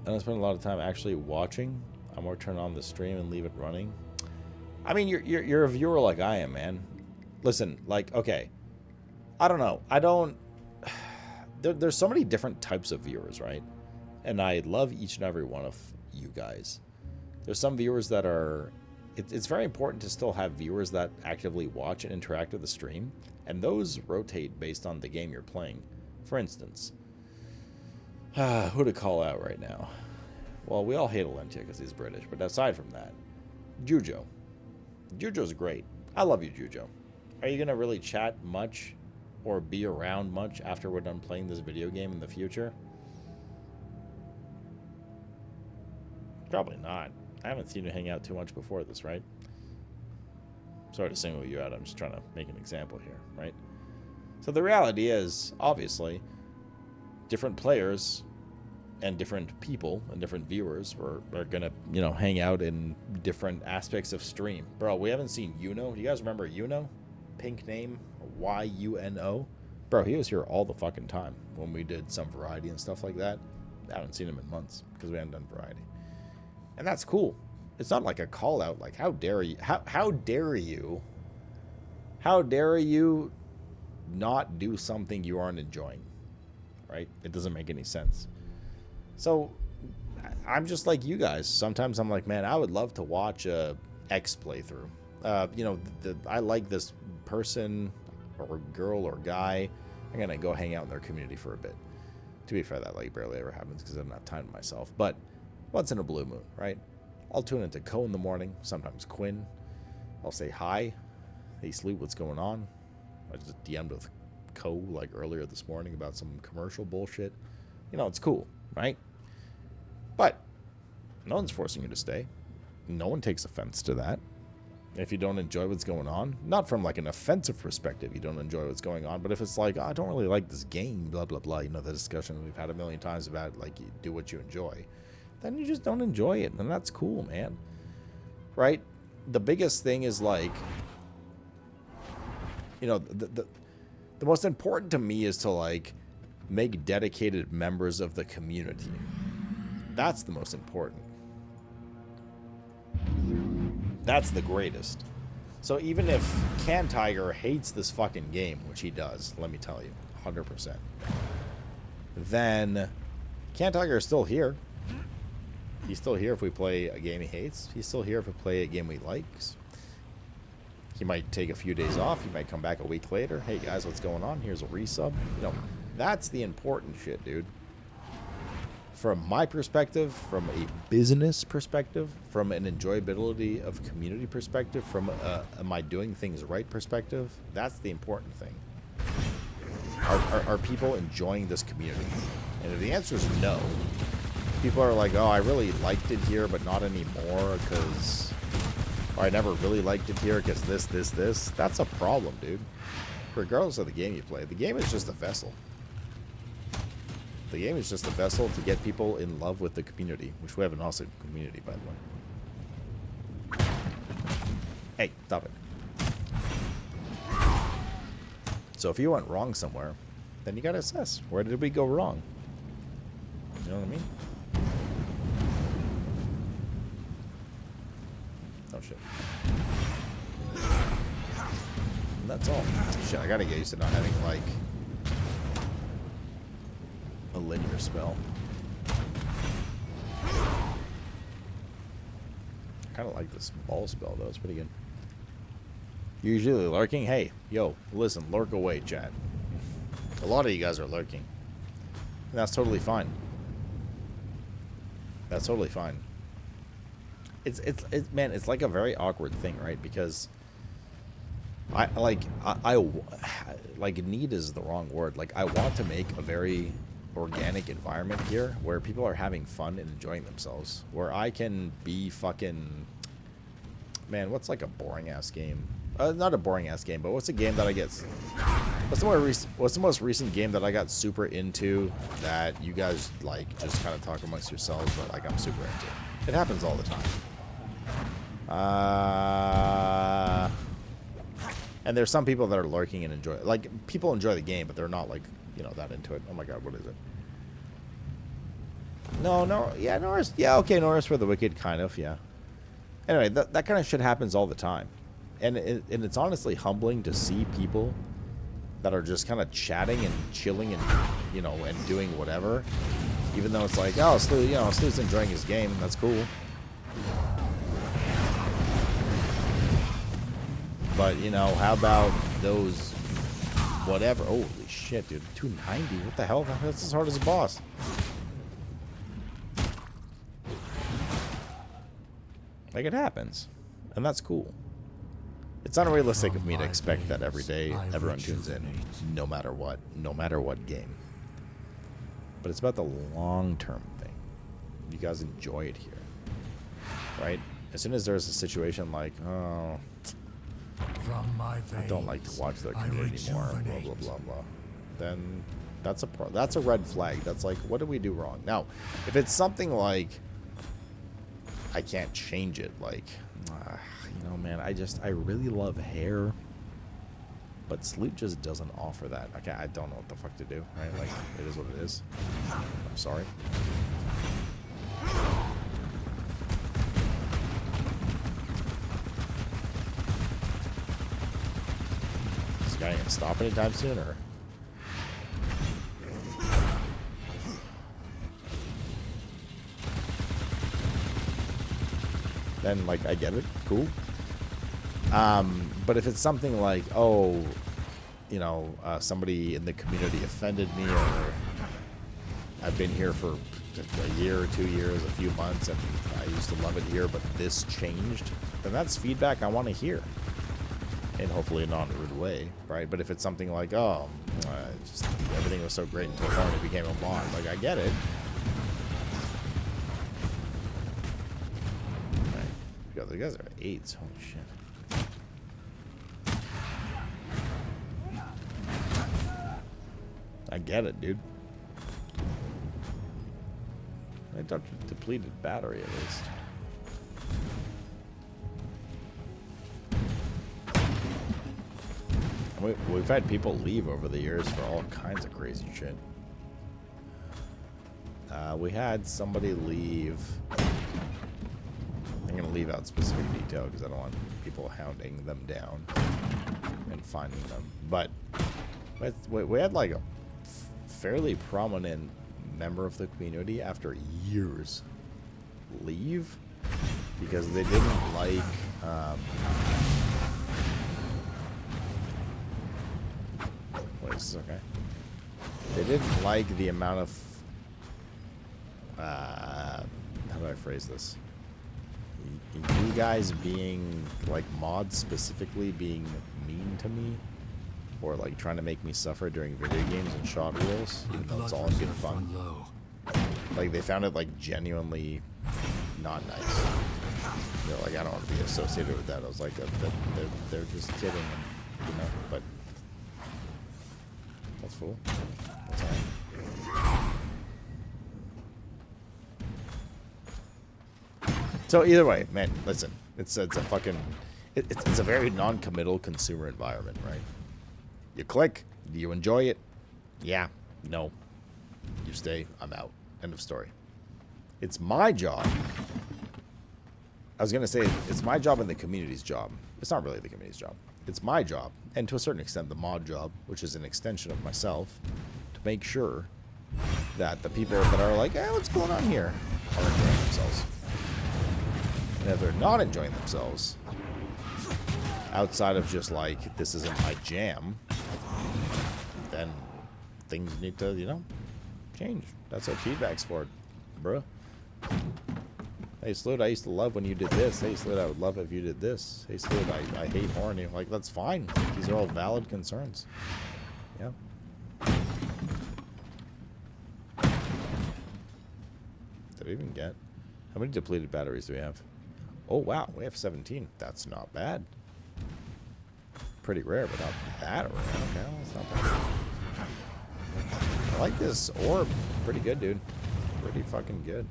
I don't spend a lot of time actually watching. I more turn on the stream and leave it running. I mean, you're a viewer like I am, man. Listen, like, okay, I don't know. I don't. There's so many different types of viewers, right? And I love each and every one of you guys. There's some viewers that are. It's very important to still have viewers that actively watch and interact with the stream, and those rotate based on the game you're playing. For instance, who to call out right now? Well, we all hate Alentia because he's British, but aside from that, Jujo. Jujo's great. I love you, Jujo. Are you going to really chat much or be around much after we're done playing this video game in the future? Probably not. I haven't seen you hang out too much before this, right? Sorry to single you out. I'm just trying to make an example here, right? So the reality is, obviously, different players and different people and different viewers are gonna, you know, hang out in different aspects of stream. Bro, we haven't seen Yuno. Do you guys remember Yuno? Pink name, Y-U-N-O. Bro, he was here all the fucking time when we did some variety and stuff like that. I haven't seen him in months because we haven't done variety. And that's cool. It's not like a call out, like, how dare you? How dare you? How dare you not do something you aren't enjoying? Right? It doesn't make any sense. So I'm just like you guys. Sometimes I'm like, man, I would love to watch a X playthrough. You know, I like this person or girl or guy. I'm gonna go hang out in their community for a bit. To be fair, that like barely ever happens because I don't have time to myself. But once in a blue moon, right? I'll tune into Ko in the morning, sometimes Quinn. I'll say hi. Hey, Sloot, what's going on? I just DM'd with Ko like earlier this morning about some commercial bullshit. You know, it's cool, right? But no one's forcing you to stay. No one takes offense to that. If you don't enjoy what's going on, not from like an offensive perspective, you don't enjoy what's going on, but if it's like, oh, I don't really like this game, blah, blah, blah, you know, the discussion we've had a million times about like, you do what you enjoy, then you just don't enjoy it, and that's cool, man. Right? The biggest thing is like, you know, the most important to me is to like make dedicated members of the community. That's the most important. That's the greatest. So even if Can Tiger hates this fucking game, which he does, let me tell you, 100%, then Can Tiger is still here. He's still here if we play a game he hates. He's still here if we play a game he likes. He might take a few days off. He might come back a week later. Hey, guys, what's going on? Here's a resub. You know, that's the important shit, dude. From my perspective, from a business perspective, from an enjoyability of community perspective, from am I doing things right perspective, that's the important thing. Are people enjoying this community? And if the answer is no, people are like, oh, I really liked it here, but not anymore because, or I never really liked it here because this. That's a problem, dude. Regardless of the game you play, the game is just a vessel. The game is just a vessel to get people in love with the community, which we have an awesome community, by the way. Hey, stop it. So if you went wrong somewhere, then you gotta assess, where did we go wrong? You know what I mean? Oh, shit. And that's all. Shit, I gotta get used to not having, like, a linear spell. I kind of like this ball spell, though. It's pretty good. Usually lurking. Hey, yo, listen, lurk away, chat. A lot of you guys are lurking. And that's totally fine. That's totally fine. It's man, it's like a very awkward thing, right? Because I need is the wrong word. Like, I want to make a very organic environment here where people are having fun and enjoying themselves, where I can be fucking, man, what's like a boring ass game? Not a boring ass game, but what's a game that I get, what's the most recent game that I got super into that you guys like just kind of talk amongst yourselves, but like I'm super into? It happens all the time. And there's some people that are lurking and enjoy, like, people enjoy the game, but they're not like, you know, that into it. Oh my god, what is it? No, yeah, Norris. Yeah, okay, Norris for the Wicked, kind of, yeah. Anyway, that kind of shit happens all the time. And it's honestly humbling to see people that are just kind of chatting and chilling and, you know, and doing whatever. Even though it's like, oh, Sloot, you know, Sloot's enjoying his game. That's cool. But, you know, how about those whatever? Holy shit, dude. 290? What the hell? That's as hard as a boss. Like, it happens. And that's cool. It's unrealistic of me to expect that every day everyone tunes in, no matter what game. But it's about the long-term thing. You guys enjoy it here, right? As soon as there's a situation like, oh, I don't like to watch their community anymore, blah, blah, blah, blah, then that's a red flag. That's like, what did we do wrong? Now, if it's something like, I can't change it, like, you know, man, I really love hair, but Sloot just doesn't offer that. Okay, I don't know what the fuck to do, right? Like, it is what it is. I'm sorry. Is this guy gonna stop anytime soon, or? Then, like, I get it. Cool. But if it's something like, oh, you know, somebody in the community offended me, or I've been here for a year or 2 years, a few months, and I used to love it here, but this changed, then that's feedback I want to hear. And hopefully not in a rude way, right? But if it's something like, oh, just everything was so great until Horny became a mod, like, I get it. The guys are 8s. Holy shit. I get it, dude. I got a depleted battery at least. We've had people leave over the years for all kinds of crazy shit. We had somebody leave. I'm going to leave out specific detail because I don't want people hounding them down and finding them. But we had like a fairly prominent member of the community after years leave because they didn't like wait, is this okay? They didn't like the amount of how do I phrase this? You guys being, like, mods specifically being mean to me, or like trying to make me suffer during video games and shot reels, even though it's all in good fun. Like, they found it, like, genuinely not nice. They're like, I don't want to be associated with that. I was like, they're just kidding, and, you know, but that's cool. That's all right. So either way, man, listen, it's a fucking, it's a very non-committal consumer environment, right? You click, do you enjoy it? Yeah, no. You stay, I'm out. End of story. It's my job. I was going to say, it's my job and the community's job. It's not really the community's job. It's my job, and to a certain extent the mod job, which is an extension of myself, to make sure that the people that are like, hey, what's going on here, are enjoying themselves. And if they're not enjoying themselves, outside of just like, this isn't my jam, then things need to, you know, change. That's what feedback's for, bruh. Hey, Sloot, I used to love when you did this. Hey, Sloot, I would love if you did this. Hey, Sloot, I hate horny. Like, that's fine. These are all valid concerns. Yeah. Did we even get? How many depleted batteries do we have? Oh, wow. We have 17. That's not bad. Pretty rare, but not that rare. Okay, well, that's not bad. I like this orb. Pretty good, dude. Pretty fucking good.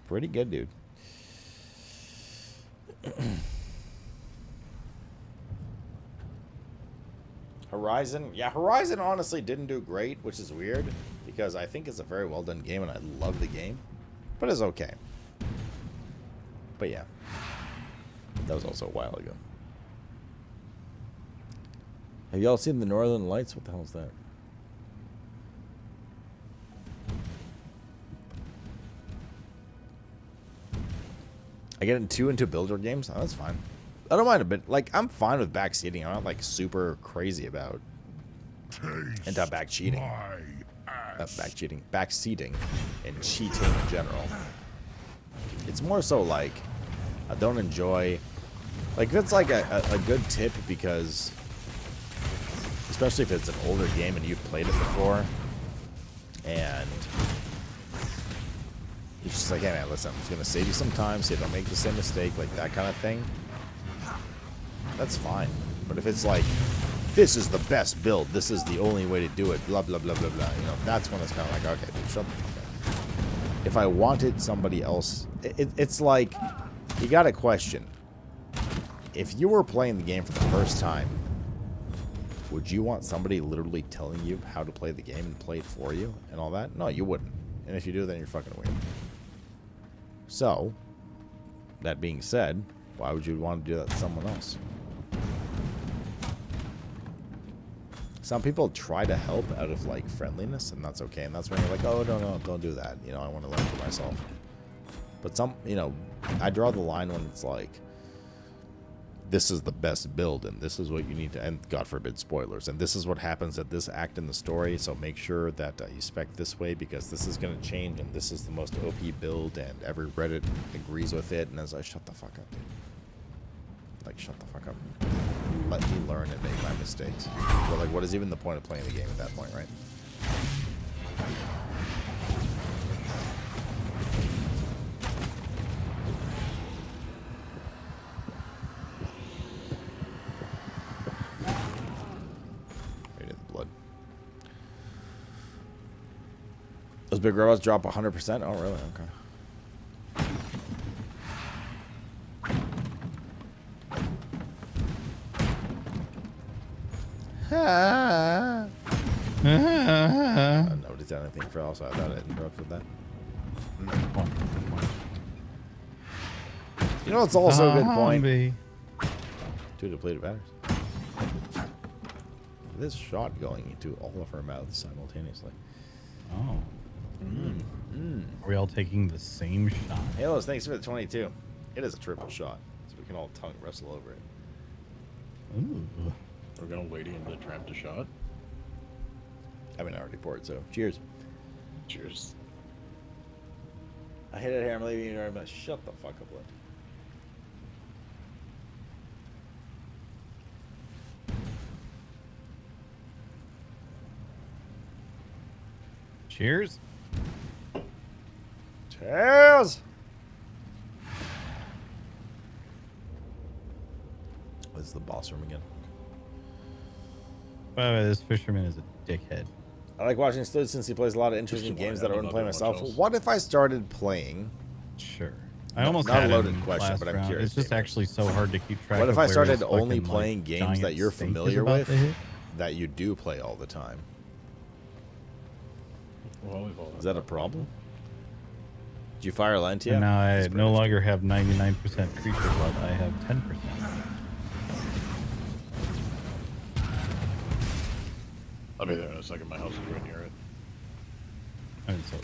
Pretty good, dude. Horizon. Yeah, Horizon honestly didn't do great, which is weird because I think it's a very well done game and I love the game, but it's okay. But yeah, that was also a while ago. Have y'all seen the Northern Lights? What the hell is that? I get too into builder games. Oh, that's fine. I don't mind a bit. Like, I'm fine with backseating. I'm not like super crazy about back cheating. Backseating, and cheating in general. It's more so like I don't enjoy. Like, that's like a good tip because, especially if it's an older game and you've played it before, and it's just like, hey man, listen, I'm just gonna save you some time so you don't make the same mistake, like that kind of thing. That's fine. But if it's like, this is the best build, this is the only way to do it, blah blah blah blah blah, you know, that's when it's kind of like, okay, dude, shut the fuck up. If I wanted somebody else, it's like, you gotta question. If you were playing the game for the first time, would you want somebody literally telling you how to play the game and play it for you and all that? No, you wouldn't. And if you do, then you're fucking weird. So, that being said, why would you want to do that to someone else? Some people try to help out of like friendliness, and that's okay. And that's when you're like, oh, no, don't do that. You know, I want to learn for myself. But some, you know, I draw the line when it's like, this is the best build, and this is what you need to, and God forbid spoilers, and this is what happens at this act in the story, so make sure that you spec this way, because this is going to change, and this is the most OP build, and every Reddit agrees with it, and as I shut the fuck up, dude. Like, shut the fuck up. Let me learn and make my mistakes. But, like, what is even the point of playing the game at that point, right? Those big robots drop 100%? Oh, really? Okay. Nobody said anything for else. I thought I interrupted that. You know, it's also a good point. Two depleted batteries. This shot going into all of our mouths simultaneously. Oh. Are we all taking the same shot? Halos, thanks for the 22. It is a triple shot, so we can all tongue wrestle over it. Ooh. We're gonna lady into the trap to shot. I mean, I already poured, so cheers. Cheers. I hit it here. I'm leaving you. I'm gonna shut the fuck up, Lynn. Cheers. Cheers. What's the boss room again? By the way, this fisherman is a dickhead. I like watching Sloot since he plays a lot of interesting games that I wouldn't play myself. What if I started playing? Sure. I almost not had a loaded him question, last but I'm round. curious. It's just actually so hard to keep track. What if I where started his only fucking, playing like, games that giant you're steak is familiar about with, to hit? that you do play all the time? Well, Is that a problem? Did you fire Lentia? And now I no longer have 99% creature blood. I have 10%. I'll be there in a second. My house is right near it. I mean, so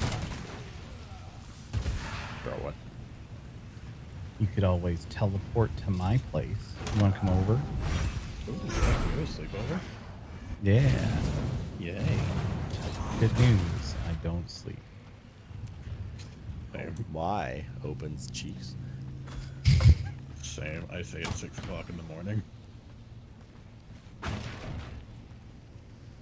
Bro, what? you could always teleport to my place. You want to come over? Ooh, you have a sleepover? Yeah. Yay. Good news. I don't sleep. Same. Why opens cheeks? Same. I say at 6 o'clock in the morning.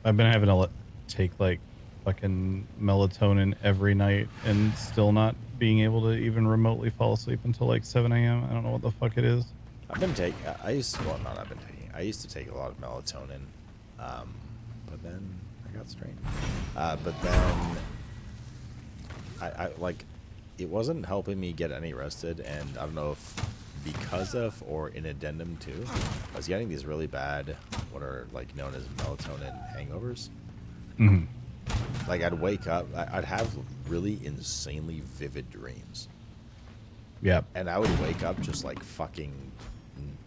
I've been having to take like fucking melatonin every night and still not being able to even remotely fall asleep until like 7 a.m. I don't know what the fuck it is. I've been taking. I used to. Well, not I've been taking. I used to take a lot of melatonin, but then I got strained. But then I like, it wasn't helping me get any rested, and I don't know if because of or in addendum to, I was getting these really bad, what are like known as melatonin hangovers. Mhm. Like I'd wake up, I'd have really insanely vivid dreams. Yeah. And I would wake up just like fucking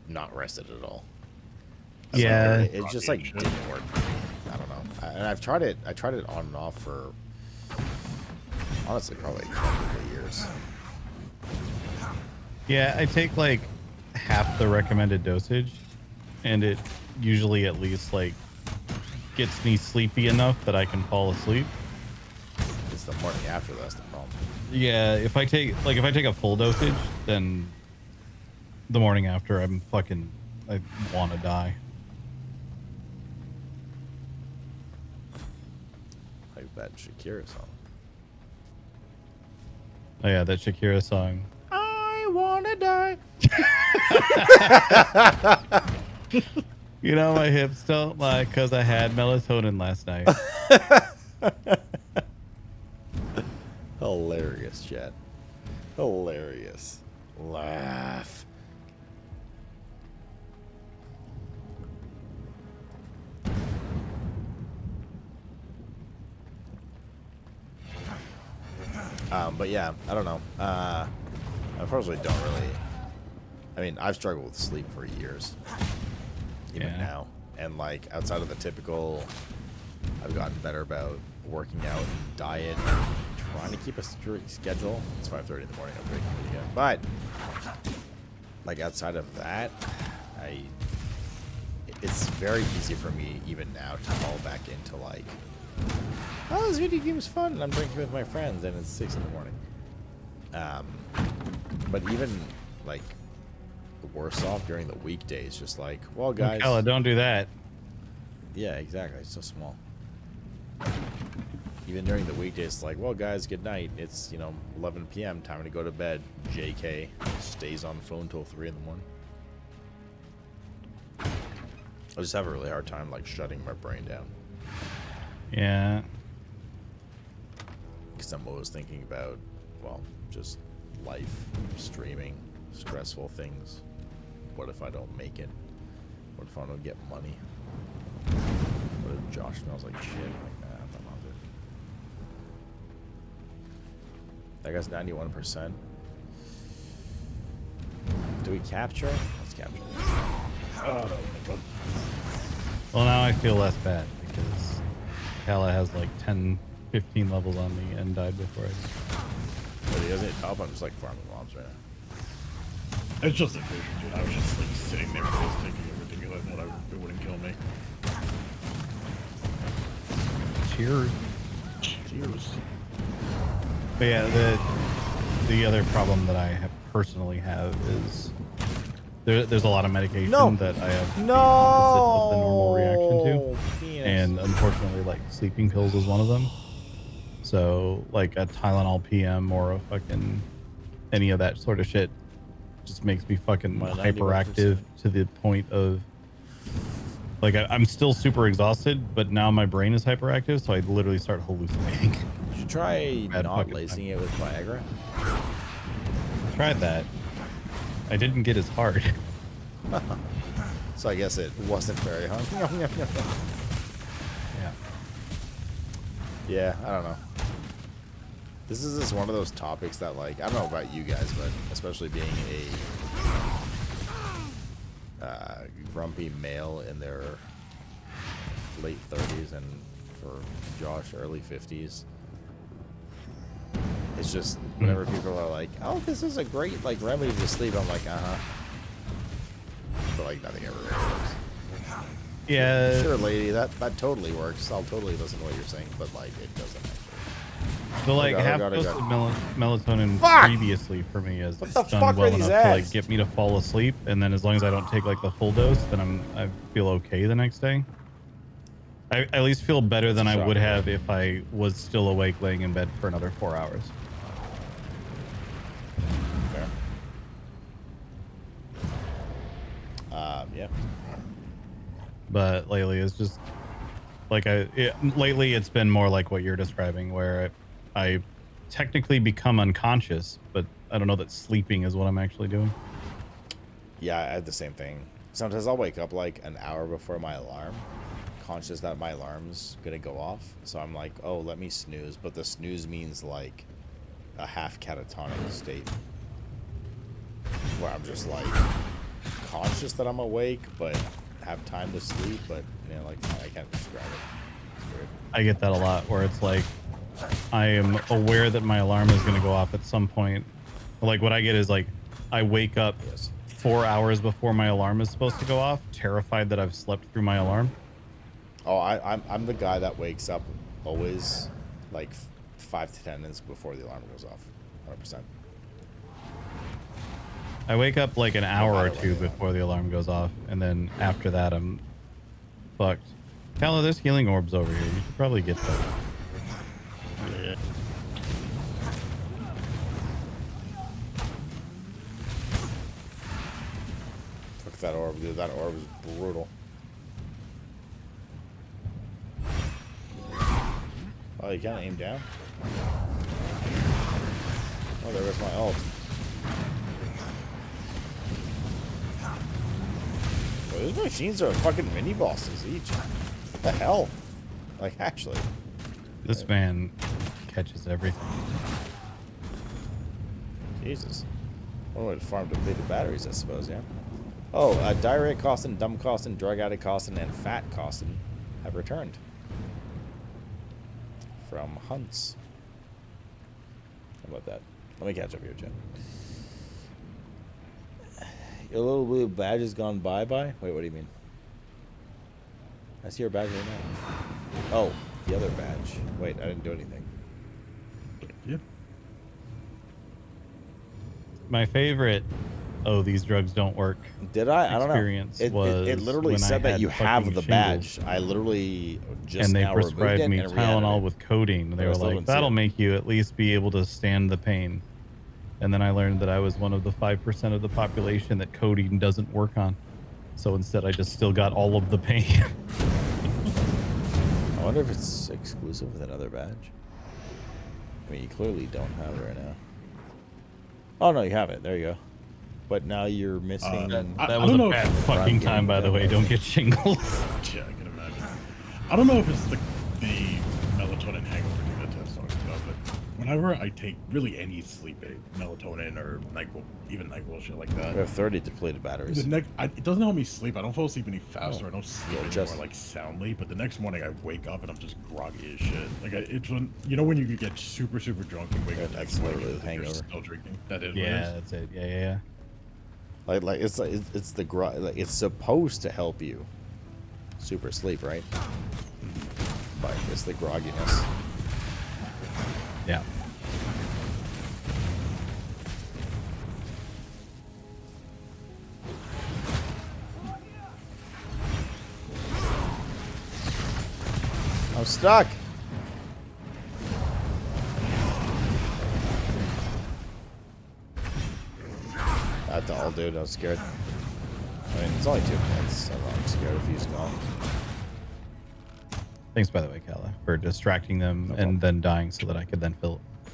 not rested at all. So Yeah. it just like didn't work for me. I don't know. And I tried it on and off for honestly probably a couple of years. Yeah, I take like half the recommended dosage, and it usually at least like gets me sleepy enough that I can fall asleep. It's the morning after that's the problem. Yeah, if I take a full dosage, then the morning after I want to die. Like that Shakira song. Oh yeah, that Shakira song. I wanna die. You know, my hips don't lie because I had melatonin last night. Hilarious, chat. Hilarious. Laugh. But yeah, I don't know. I unfortunately don't really. I mean, I've struggled with sleep for years, even now, and like outside of the typical, I've gotten better about working out, and diet, trying to keep a strict schedule. It's 5:30 in the morning. I'm pretty good, but like outside of that, it's very easy for me even now to fall back into like, oh, this video game is fun, and I'm drinking with my friends, and it's 6 in the morning. But even like worse off during the weekdays, just like, well, guys, Kala, don't do that. yeah, exactly. It's so small. Even during the weekdays, it's like, well, guys, good night. It's 11 p.m. Time to go to bed. JK stays on the phone till 3 in the morning. I just have a really hard time like shutting my brain down. Yeah. Because I'm always thinking about, well, just life, streaming, stressful things. What if I don't make it? What if I don't get money? What if Josh smells like shit? Like, nah, I'm not it. That guy's 91%. Do we capture? Let's capture. Oh, Well, now I feel less bad because Kala has like 10, 15 levels on me and died before I did. but he doesn't need help. I'm just like farming mobs right now. It's just a fish, dude. I was just like sitting there just taking everything because I thought it wouldn't kill me. Cheers. Cheers. But yeah, the other problem that I personally have is there's a lot of medication that I have the opposite of the normal reaction to. Penis. And unfortunately, like sleeping pills is one of them. So like a Tylenol PM or a fucking any of that sort of shit just makes me fucking hyperactive to the point of like I'm still super exhausted, but now my brain is hyperactive, so I literally start hallucinating. You should try Bad not fucking lacing time. it with Viagra. Tried that. I didn't get as hard. So I guess it wasn't very hard. Yeah. Yeah, I don't know. This is just one of those topics that, like, I don't know about you guys, but especially being a grumpy male in their late 30s and for Josh, early 50s. It's just whenever people are like, oh, this is a great, like, remedy to sleep, I'm like, uh-huh. But, like, nothing ever really works. Yeah. Sure, lady, that totally works. I'll totally listen to what you're saying, but, like, it doesn't actually. So like Oh, half God, dose oh, of God. melatonin Fuck! previously for me has What the done fuck well are these enough to like ads? get me to fall asleep, and then as long as I don't take like the full dose, then I feel okay the next day. I at least feel better than I would have if I was still awake laying in bed for another 4 hours. Fair. Yeah. But lately it's just like lately it's been more like what you're describing, where I technically become unconscious, but I don't know that sleeping is what I'm actually doing. Yeah, I had the same thing. Sometimes I'll wake up like an hour before my alarm, conscious that my alarm's gonna go off. So I'm like, oh, let me snooze. But the snooze means like a half catatonic state, where I'm just like conscious that I'm awake, but have time to sleep. But you know, like I can't describe it. It's weird. I get that a lot, where it's like I am aware that my alarm is going to go off at some point. Like what I get is like I wake up Yes. 4 hours before my alarm is supposed to go off, terrified that I've slept through my alarm. Oh, I'm the guy that wakes up always like 5 to 10 minutes before the alarm goes off. 100%. I wake up like an hour or matter two what, yeah. before the alarm goes off, and then after that I'm fucked. Calla, there's healing orbs over here. You should probably get them. Yeah. Fuck that orb, dude. That orb is brutal. Oh, you can't aim down? Oh, there goes my ult. Well, these machines are fucking mini bosses each. What the hell? Like, actually. This man catches everything. Jesus. One way to farm depleted batteries, I suppose, yeah. Oh, diarrhea Costin, dumb Costin, drug addict Costin, and fat Costin have returned. From Hunts. How about that? Let me catch up here, Jen. Your little blue badge has gone bye-bye? Wait, what do you mean? I see your badge right now. Oh, the other badge. Wait, I didn't do anything. Yeah. My favorite, oh, these drugs don't work. Did I? I don't know. Experience It was literally when I said that had you have fucking the shingles. badge. I literally just And they now removed prescribed it me and re-added Tylenol it. with codeine. They I were still like, didn't see that'll it. make you at least be able to stand the pain. And then I learned that I was one of the 5% of the population that codeine doesn't work on. So instead, I just still got all of the pain. I wonder if it's exclusive with another badge. I mean, you clearly don't have it right now. Oh, no, you have it. There you go. But now you're missing... I That was don't a know bad if- fucking time, by the way. Don't get shingles. Yeah, I can imagine. I don't know if it's the melatonin hangover thing that Ted's talking about, but whenever I take really any sleep aid, melatonin or NyQuil, even NyQuil, shit like that, We have 30 depleted batteries. it doesn't help me sleep. I don't fall asleep any faster. I don't sleep Well, anymore just- like soundly. But the next morning I wake up and I'm just groggy as shit. Like it's when when you could get super drunk and wake Yeah, up the that's next morning literally and the you're hangover. still drinking. That is what it Yeah, is. that's it. Yeah. Like it's the like it's supposed to help you super sleep, right? But it's the grogginess. Yeah. I'm stuck. That's all, dude. I was scared. I mean, it's only 2 minutes. I'm scared if he's gone. Thanks, by the way, Kala, for distracting them and then dying so that I could then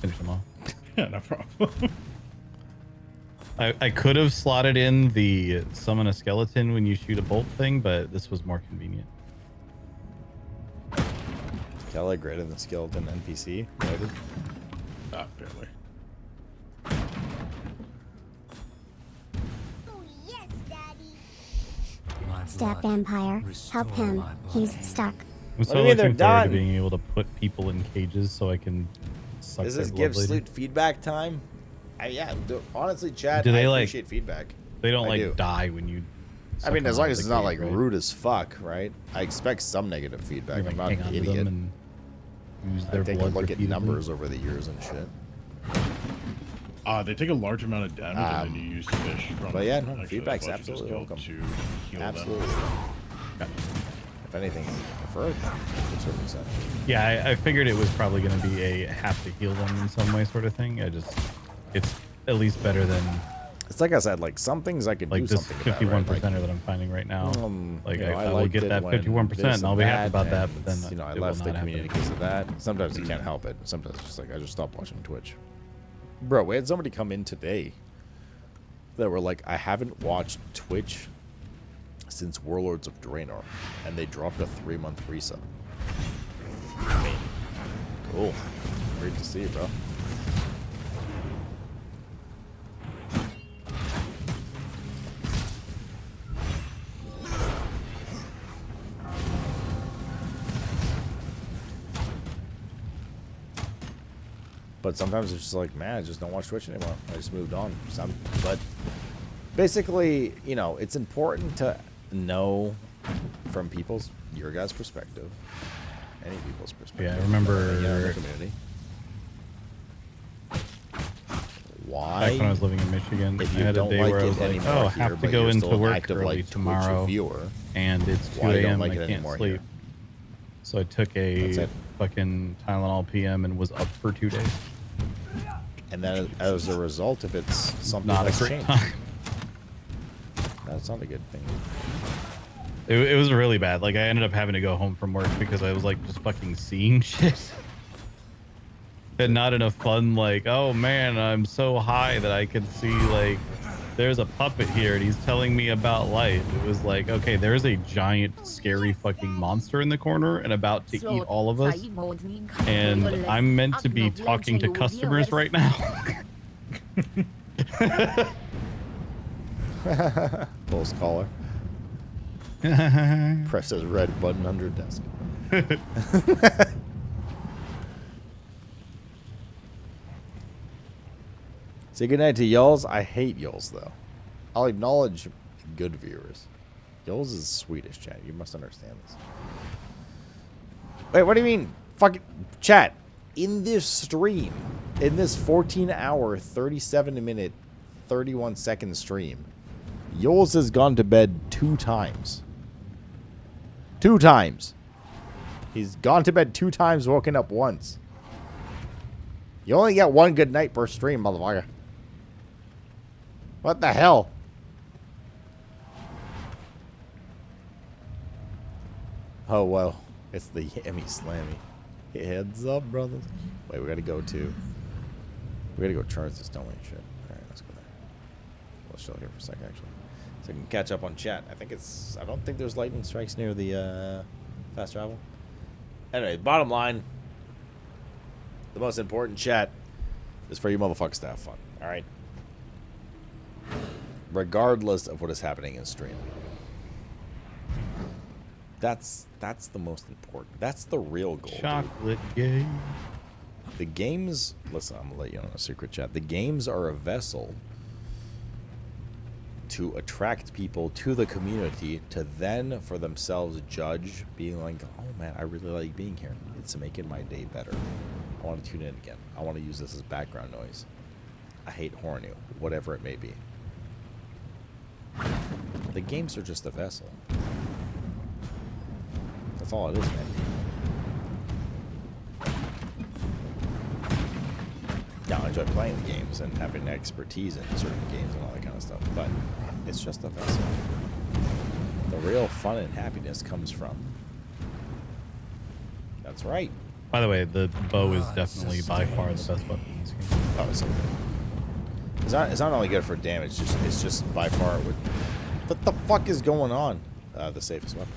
finish them off. Yeah, no problem. I could have slotted in the summon a skeleton when you shoot a bolt thing, but this was more convenient. Kelly greater than skeleton NPC. Noted. Barely. Oh, yes, Daddy. Step vampire. Help him. He's stuck. I'm do so you mean they're looking forward to done? being able to put people in cages so I can suck Does their this blood give later. Sloot feedback time? Yeah, honestly, Chad, Do they, I like- appreciate feedback. They don't I like do. die when you. I suck mean, them as out long of as the it's not cage, like right? rude as fuck, right? I expect some negative You, feedback. like, I'm not hang an on to idiot. them and use I their take a blood look at repeatedly. numbers over the years and shit. They take a large amount of damage and then you use fish from. but yeah, no, actually, feedback's a bunch of absolutely skills welcome. To heal Absolutely. Them. If anything, preferred to a certain extent. Yeah, I figured it was probably going to be a have to heal them in some way sort of thing. It's at least better than It's like I said, like some things I can like do this something about. 51% Right? Like, that I'm finding right now. Like you know, I will liked get it that when 51% this and I'll be happy about that. and But then you know, I it will left the not happen. community because of that. Sometimes you can't help it. Sometimes it's just like I just stopped watching Twitch. Bro, we had somebody come in today that were like, I haven't watched Twitch since Warlords of Draenor, and they dropped a 3-month resub. I mean, cool. Great to see, bro. But sometimes it's just like, man, I just don't watch Twitch anymore. I just moved on. But basically, you know, it's important to know from your guys' perspective, any people's perspective. Yeah, I remember in the community. Why? Back when I was living in Michigan, If I you had a don't day like where I it was like, anymore oh, I here, have to but go you're into still an work active, early like, Twitch tomorrow, viewer, and it's 2 why you don't a.m. like and it I can't anymore sleep. here? So I took That's a it. fucking Tylenol PM and was up for 2 days. And then as a result, if it's something Not a that's great changed, time. that's not a good thing. It was really bad. Like, I ended up having to go home from work because I was like just fucking seeing shit. And not enough fun, like, oh man, I'm so high that I can see, like, there's a puppet here and he's telling me about life. It was like, okay, there's a giant, scary fucking monster in the corner and about to eat all of us. And I'm meant to be talking to customers right now. Close caller. Presses red button under desk. Say goodnight to Yulz. I hate Yulz, though. I'll acknowledge good viewers. Yulz is Swedish, chat. You must understand this. Wait, what do you mean? Fucking chat. In this stream, in this 14-hour, 37-minute, 31-second stream, Yulz has gone to bed 2 times. 2 times. He's gone to bed 2 times, woken up once. You only get 1 good night per stream, motherfucker. What the hell? Oh, well. It's the Yammy Slammy. Heads up, brothers. Wait, we gotta go charge this, don't we? Shit. Alright, let's go there. Let's chill here for a second, actually. So I can catch up on chat. I don't think there's lightning strikes near the fast travel. Anyway, bottom line, the most important chat is for you motherfuckers to have fun. Alright? Regardless of what is happening in stream. That's the most important. That's the real goal. Chocolate game. The games, listen, I'm gonna let you know a secret chat. The games are a vessel to attract people to the community to then for themselves judge, being like, oh man, I really like being here. It's making my day better. I want to tune in again. I want to use this as background noise. I hate horny, whatever it may be. The games are just a vessel. That's all it is, man. Now, I enjoy playing the games and having expertise in certain games and all that kind of stuff, but it's just a vessel. The real fun and happiness comes from. That's right. By the way, the bow is definitely by far the best weapon in this game. Oh, it's so good. It's not only good for damage, it's just by far what the fuck is going on? The safest weapon.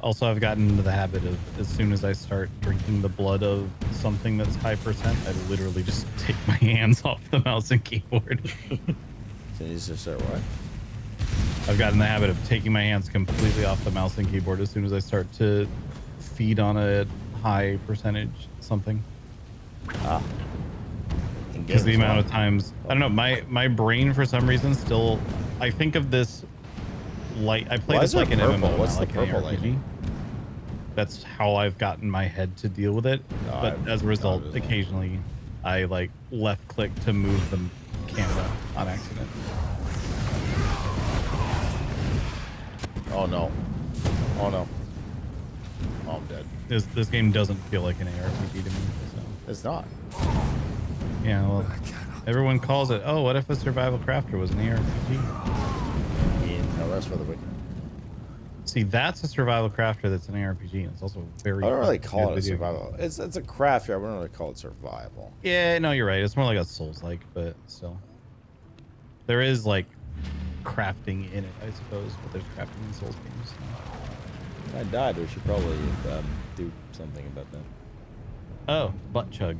Also, I've gotten into the habit of, as soon as I start drinking the blood of something that's high percent, I literally just take my hands off the mouse and keyboard. So you just start what? I've gotten in the habit of taking my hands completely off the mouse and keyboard as soon as I start to feed on a high percentage something. Ah. Because the amount of times, I don't know, my brain for some reason still, I think of this light. I play this like an MMO, What's not the like an purple RPG. That's how I've gotten my head to deal with it. No, But as a result, occasionally I like left click to move the camera on accident. Oh no. Oh no. Oh, I'm dead. This game doesn't feel like an ARPG to me. So. It's not. Yeah, well, everyone calls it, oh, what if a survival crafter was an ARPG? No rest for the wicked. See, that's a survival crafter that's an ARPG, and it's also very. I don't really fucking call good it a video game. survival. It's a craft here. I wouldn't really call it survival. Yeah, no, you're right. It's more like a Souls-like, but still, there is like crafting in it, I suppose. But there's crafting in Souls games. So. I died. We should probably do something about that. Oh, butt chug.